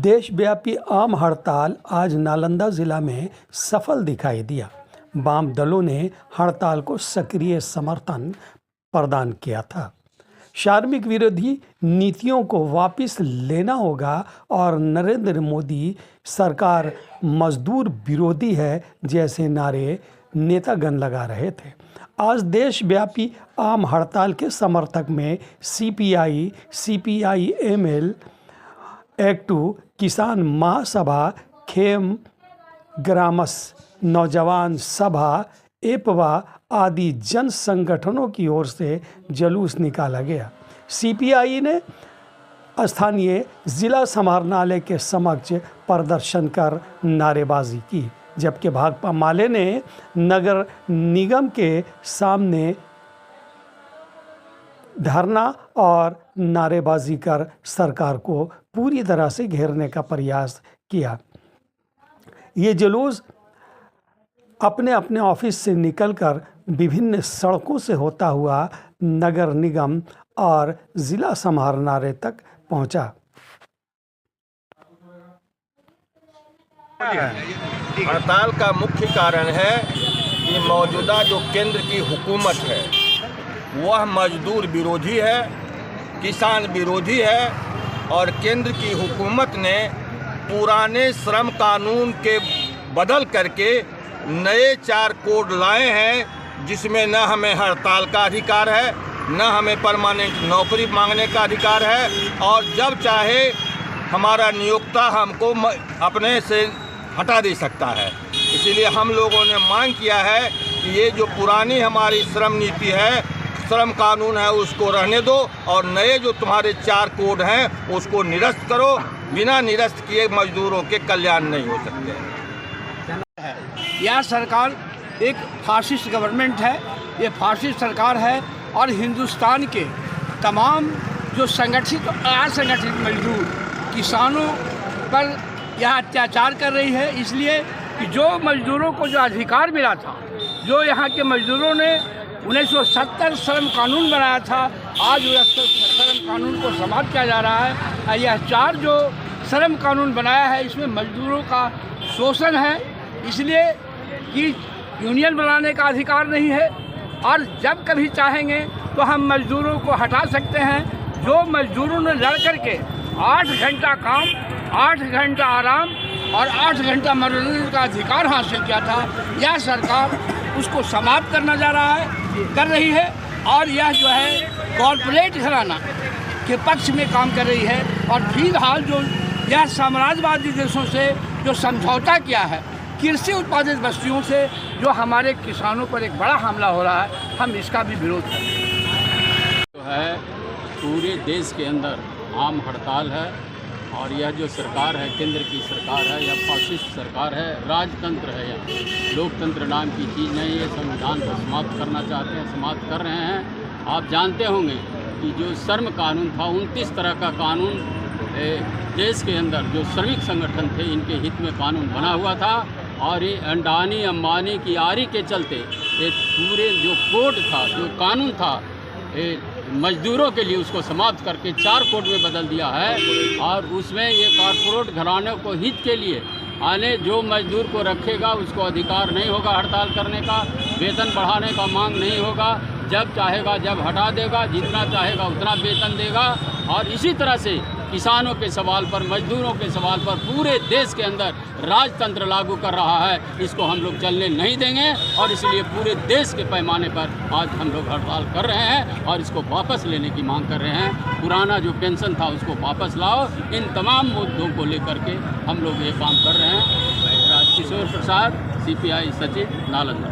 देशव्यापी आम हड़ताल आज नालंदा जिला में सफल दिखाई दिया। वाम दलों ने हड़ताल को सक्रिय समर्थन प्रदान किया था। श्रमिक विरोधी नीतियों को वापस लेना होगा और नरेंद्र मोदी सरकार मजदूर विरोधी है जैसे नारे नेतागण लगा रहे थे। आज देशव्यापी आम हड़ताल के समर्थक में सीपीआई, सीपीआई-एमएल, एक्टू, किसान महासभा, खेम ग्रामस, नौजवान सभा, एपवा आदि जन संगठनों की ओर से जुलूस निकाला गया। सीपीआई ने स्थानीय जिला समाहरणालय के समक्ष प्रदर्शन कर नारेबाजी की, जबकि भाकपा माले ने नगर निगम के सामने धरना और नारेबाजी कर सरकार को पूरी तरह से घेरने का प्रयास किया। ये जुलूस अपने अपने ऑफिस से निकलकर विभिन्न सड़कों से होता हुआ नगर निगम और जिला समाहरणालय तक पहुंचा। हड़ताल का मुख्य कारण है कि मौजूदा जो केंद्र की हुकूमत है वह मजदूर विरोधी है, किसान विरोधी है और केंद्र की हुकूमत ने पुराने श्रम कानून के बदल करके नए 4 कोड लाए हैं, जिसमें न हमें हड़ताल का अधिकार है, न हमें परमानेंट नौकरी मांगने का अधिकार है और जब चाहे हमारा नियोक्ता हमको अपने से हटा दे सकता है। इसीलिए हम लोगों ने मांग किया है कि ये जो पुरानी हमारी श्रम नीति है, श्रम कानून है, उसको रहने दो और नए जो तुम्हारे 4 कोड हैं उसको निरस्त करो। बिना निरस्त किए मजदूरों के कल्याण नहीं हो सकते। यह सरकार एक फासिस्ट गवर्नमेंट है, ये फासिस्ट सरकार है और हिंदुस्तान के तमाम जो संगठित और असंगठित मजदूर किसानों पर यह अत्याचार कर रही है। इसलिए कि जो मजदूरों को जो अधिकार मिला था, जो यहाँ के मजदूरों ने 1970 श्रम कानून बनाया था, आज वह श्रम कानून को समाप्त किया जा रहा है। यह 4 जो श्रम कानून बनाया है इसमें मजदूरों का शोषण है, इसलिए कि यूनियन बनाने का अधिकार नहीं है और जब कभी चाहेंगे तो हम मजदूरों को हटा सकते हैं। जो मजदूरों ने लड़ करके 8 घंटा काम, 8 घंटा आराम और 8 घंटा मनोरंजन का अधिकार हासिल किया था, यह सरकार उसको समाप्त करना कर रही है और यह जो है कॉरपोरेट घराना के पक्ष में काम कर रही है। और फिलहाल जो यह साम्राज्यवादी देशों से जो समझौता किया है कृषि उत्पादित वस्तुओं से, जो हमारे किसानों पर एक बड़ा हमला हो रहा है, हम इसका भी विरोध करते हैं। जो है पूरे देश के अंदर आम हड़ताल है और यह जो सरकार है, केंद्र की सरकार है, यह फासिस्ट सरकार है, राजतंत्र है, यह लोकतंत्र नाम की चीज़ नहीं है। संविधान को समाप्त करना चाहते हैं, समाप्त कर रहे हैं। आप जानते होंगे कि जो श्रम कानून था, 29 तरह का कानून देश के अंदर जो श्रमिक संगठन थे इनके हित में कानून बना हुआ था और ये अंडानी अंबानी की आरी के चलते ये पूरे जो कोड था, जो कानून था, मजदूरों के लिए उसको समाप्त करके 4 कोड में बदल दिया है और उसमें ये कॉरपोरेट घरानों को हित के लिए आने जो मजदूर को रखेगा उसको अधिकार नहीं होगा हड़ताल करने का, वेतन बढ़ाने का मांग नहीं होगा, जब चाहेगा जब हटा देगा, जितना चाहेगा उतना वेतन देगा। और इसी तरह से किसानों के सवाल पर, मजदूरों के सवाल पर पूरे देश के अंदर राजतंत्र लागू कर रहा है। इसको हम लोग चलने नहीं देंगे और इसलिए पूरे देश के पैमाने पर आज हम लोग हड़ताल कर रहे हैं और इसको वापस लेने की मांग कर रहे हैं। पुराना जो पेंशन था उसको वापस लाओ। इन तमाम मुद्दों को लेकर के हम लोग ये काम कर रहे हैं। किशोर प्रसाद, सीपीआई सचिव, नालंदा।